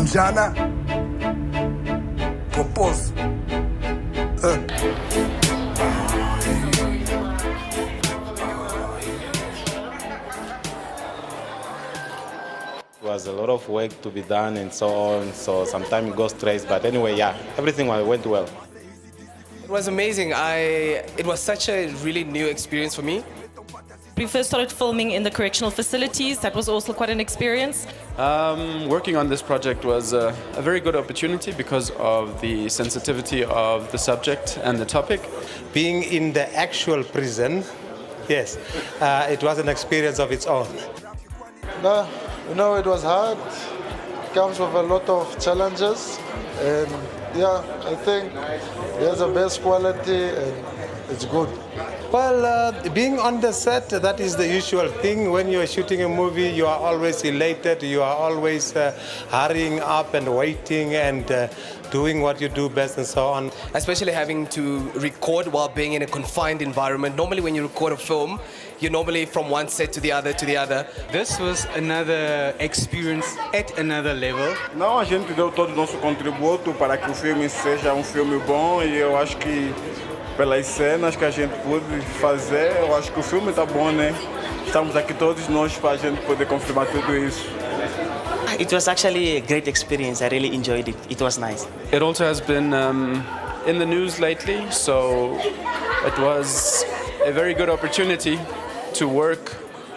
Mjana Popos It was a lot of work to be done and so on, so sometimes it goes stressed, but anyway, yeah, everything went well. It was amazing. It was such a really new experience for me. We first started filming in the correctional facilities. That was also quite an experience. Working on this project was a very good opportunity because of the sensitivity of the subject and the topic. Being in the actual prison, yes, it was an experience of its own. No, it was hard. It comes with a lot of challenges, and yeah, I think it has the best quality and it's good. Well, being on the set, that is the usual thing. When you're shooting a movie, you are always elated, you are always hurrying up and waiting and doing what you do best and so on. Especially having to record while being in a confined environment. Normally when you record a film, you're normally from one set to the other to the other. This was another experience at another level. Não, a gente deu todo o nosso contributo para que o filme seja filme bom e eu acho que pelas cenas que a gente pôde fazer, eu acho que o filme está bom, né? Estamos aqui todos nós para a gente poder confirmar tudo isso. It was actually a great experience. I really enjoyed it. It was nice. It also has been in the news lately, so it was a very good opportunity to work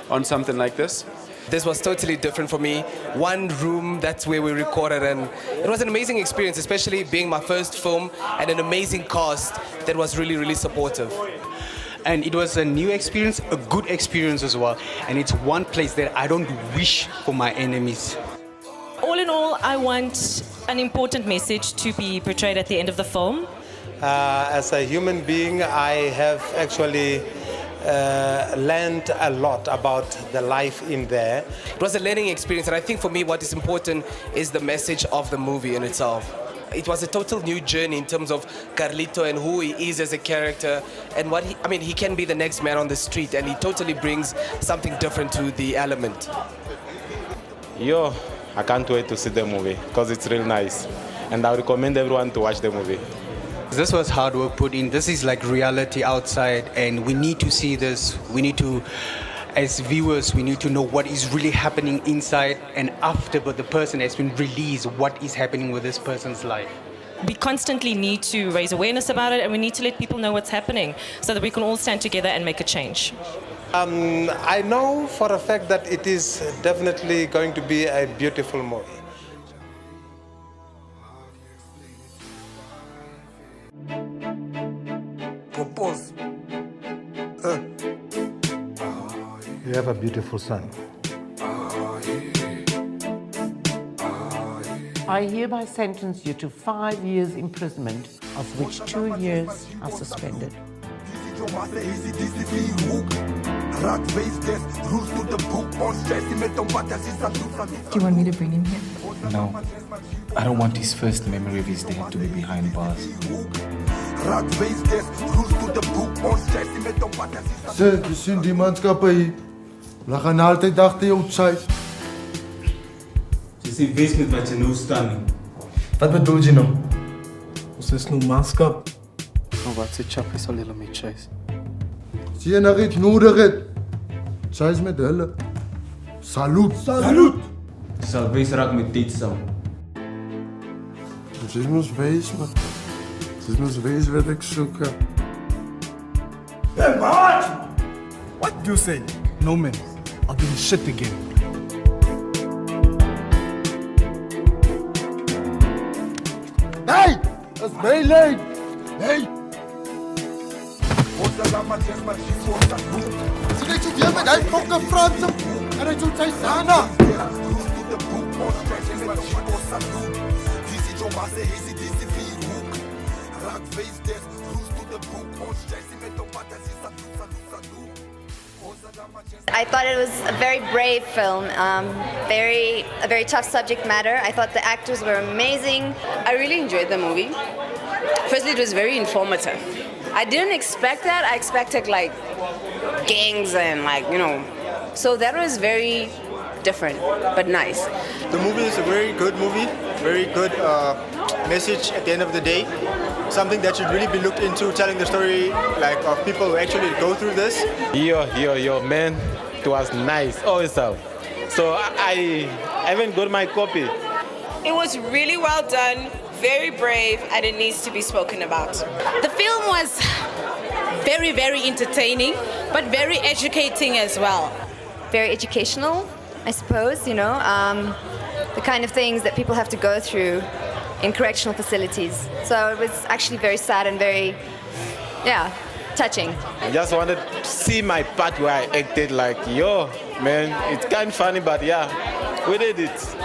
on something like this. This was totally different for me. One room, that's where we recorded, and it was an amazing experience, especially being my first film and an amazing cast that was really, really supportive. And it was a new experience, a good experience as well. And it's one place that I don't wish for my enemies. All in all, I want an important message to be portrayed at the end of the film. As a human being, I have actually learned a lot about the life in there. It was a learning experience, and I think for me what is important is the message of the movie in itself. It was a total new journey in terms of Carlito and who he is as a character, and what he can be the next man on the street, and he totally brings something different to the element. Yo, I can't wait to see the movie because it's really nice, and I recommend everyone to watch the movie. This was hard work put in. This is like reality outside, and we need to see this. We need to, as viewers, we need to know what is really happening inside and after but the person has been released, what is happening with this person's life. We constantly need to raise awareness about it, and we need to let people know what's happening so that we can all stand together and make a change. I know for a fact that it is definitely going to be a beautiful movie. Popos You have a beautiful son. I hereby sentence you to 5 years imprisonment, of which 2 years are suspended. Do you want me to bring him here? No. I don't want his first memory of his dad to be behind bars. Sê, jy sien die manskappe hier. Hulle gaan altyd agter jou sy. Dis nie bes met wat jy nou staan nie. Wat bedoel jy nou? Ons is nou manskap. Nou wat se chappie sal hulle met chase. Sien jy nog iets nodig het? Chase met hulle. Salut, salut. Sal wees raak met dit saam. Dis mos wees, man. Dis mos wees wat ek soek. Hey, man! What do you say? No man, I'll do this shit again. Hey! It's very late! Hey! Sien ek so weer met hy fokke Franse en hy so sy Sana! I thought it was a very brave film, a very tough subject matter. I thought the actors were amazing. I really enjoyed the movie. Firstly, it was very informative. I didn't expect that. I expected like gangs and like, So that was very different, but nice. The movie is a very good movie, very good message at the end of the day. Something that should really be looked into, telling the story like of people who actually go through this. Yo, man, it was nice, awesome. So I haven't got my copy. It was really well done, very brave, and it needs to be spoken about. The film was very, very entertaining, but very educating as well. Very educational, I suppose, you know, the kind of things that people have to go through in correctional facilities. So it was actually very sad and very, touching. I just wanted to see my part where I acted like, yo, man, it's kind of funny, but yeah, we did it.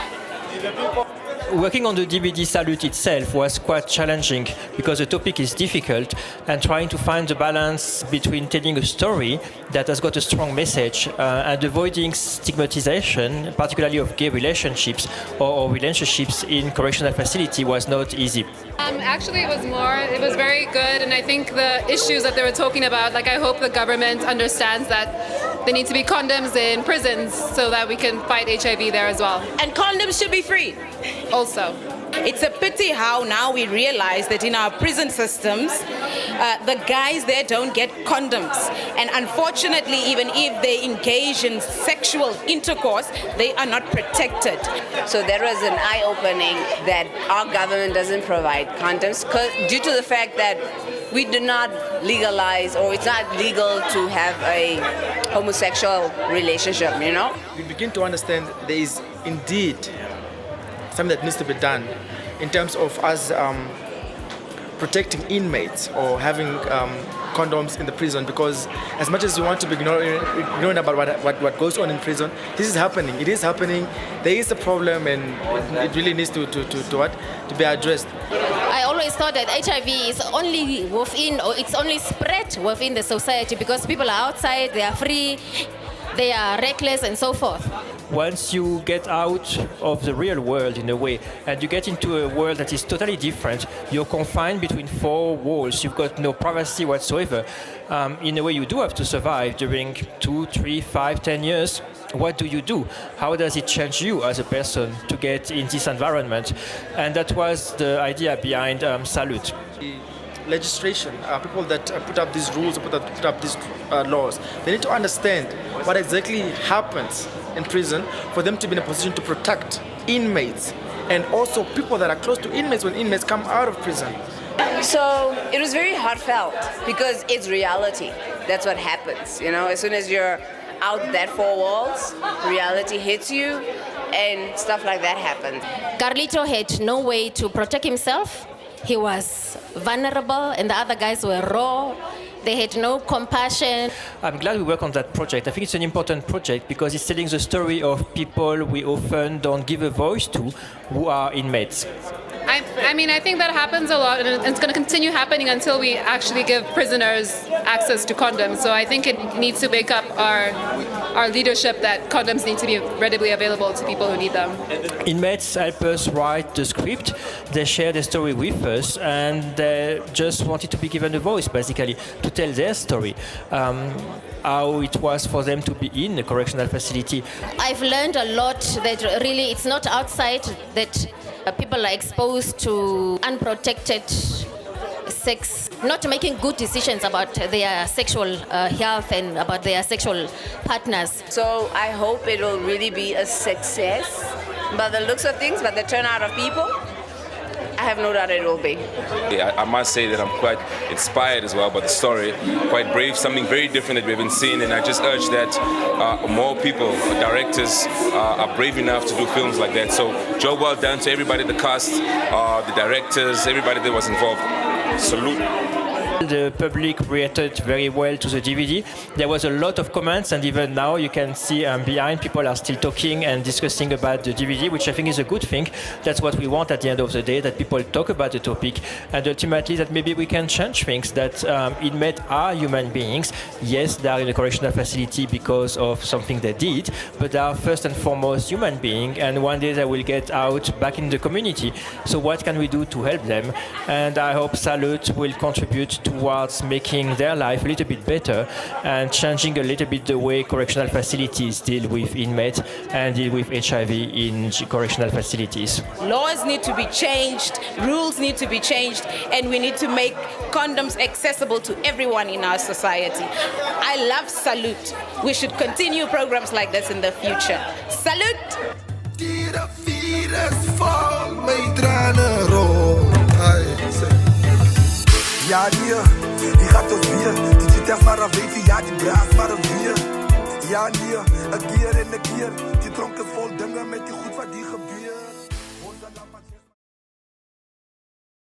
Working on the DVD Salute itself was quite challenging because the topic is difficult and trying to find the balance between telling a story that has got a strong message and avoiding stigmatization, particularly of gay relationships or relationships in correctional facility was not easy. Actually, it was very good, and I think the issues that they were talking about, like I hope the government understands that there need to be condoms in prisons so that we can fight HIV there as well. And condoms should be free. Also. It's a pity how now we realize that in our prison systems, the guys there don't get condoms. And unfortunately, even if they engage in sexual intercourse, they are not protected. So there was an eye-opening that our government doesn't provide condoms due to the fact that we do not legalize, or it's not legal to have a homosexual relationship, you know? We begin to understand there is indeed something that needs to be done in terms of us protecting inmates or having condoms in the prison, because as much as we want to be ignorant about what goes on in prison, this is happening. It is happening. There is a problem, and it really needs to be addressed. I always thought that HIV is only within, or it's only spread within the society because people are outside, they are free, they are reckless and so forth. Once you get out of the real world in a way and you get into a world that is totally different, you're confined between four walls, you've got no privacy whatsoever. In a way you do have to survive during 2, 3, 5, 10 years. What do you do? How does it change you as a person to get in this environment? And that was the idea behind Salute. Legislation, people that put up these rules, put up these laws, they need to understand what exactly happens in prison for them to be in a position to protect inmates and also people that are close to inmates when inmates come out of prison. So it was very heartfelt because it's reality. That's what happens, you know. As soon as you're out that four walls, reality hits you and stuff like that happens. Carlito had no way to protect himself. He was vulnerable and the other guys were raw. They had no compassion. I'm glad we work on that project. I think it's an important project because it's telling the story of people we often don't give a voice to, who are inmates. I think that happens a lot, and it's going to continue happening until we actually give prisoners access to condoms. So I think it needs to wake up our leadership that condoms need to be readily available to people who need them. Inmates help us write the script. They share their story with us, and they just wanted to be given a voice, basically, to tell their story. How it was for them to be in a correctional facility. I've learned a lot that really it's not outside that people are exposed to unprotected sex, not making good decisions about their sexual health and about their sexual partners. So I hope it will really be a success by the looks of things, by the turnout of people. I have no doubt it will be. I must say that I'm quite inspired as well by the story, quite brave, something very different that we haven't seen, and I just urge that more people, directors, are brave enough to do films like that. So job well done to everybody, the cast, the directors, everybody that was involved. Salute. The public reacted very well to the DVD. There was a lot of comments, and even now you can see behind people are still talking and discussing about the DVD, which I think is a good thing. That's what we want at the end of the day, that people talk about the topic, and ultimately that maybe we can change things, that inmates are human beings. Yes, they are in a correctional facility because of something they did, but they are first and foremost human beings, and one day they will get out back in the community. So what can we do to help them? And I hope Salute will contribute to towards making their life a little bit better and changing a little bit the way correctional facilities deal with inmates and deal with HIV in correctional facilities. Laws need to be changed, rules need to be changed, and we need to make condoms accessible to everyone in our society. I love Salute. We should continue programs like this in the future. Salute! Ja, nee, die gaat ons weer. Die cheaters maar een weefie, ja, die braas maar een weer. Ja, nee, een keer en een keer. Die dronk is vol dingen met die goed wat die gebeurt.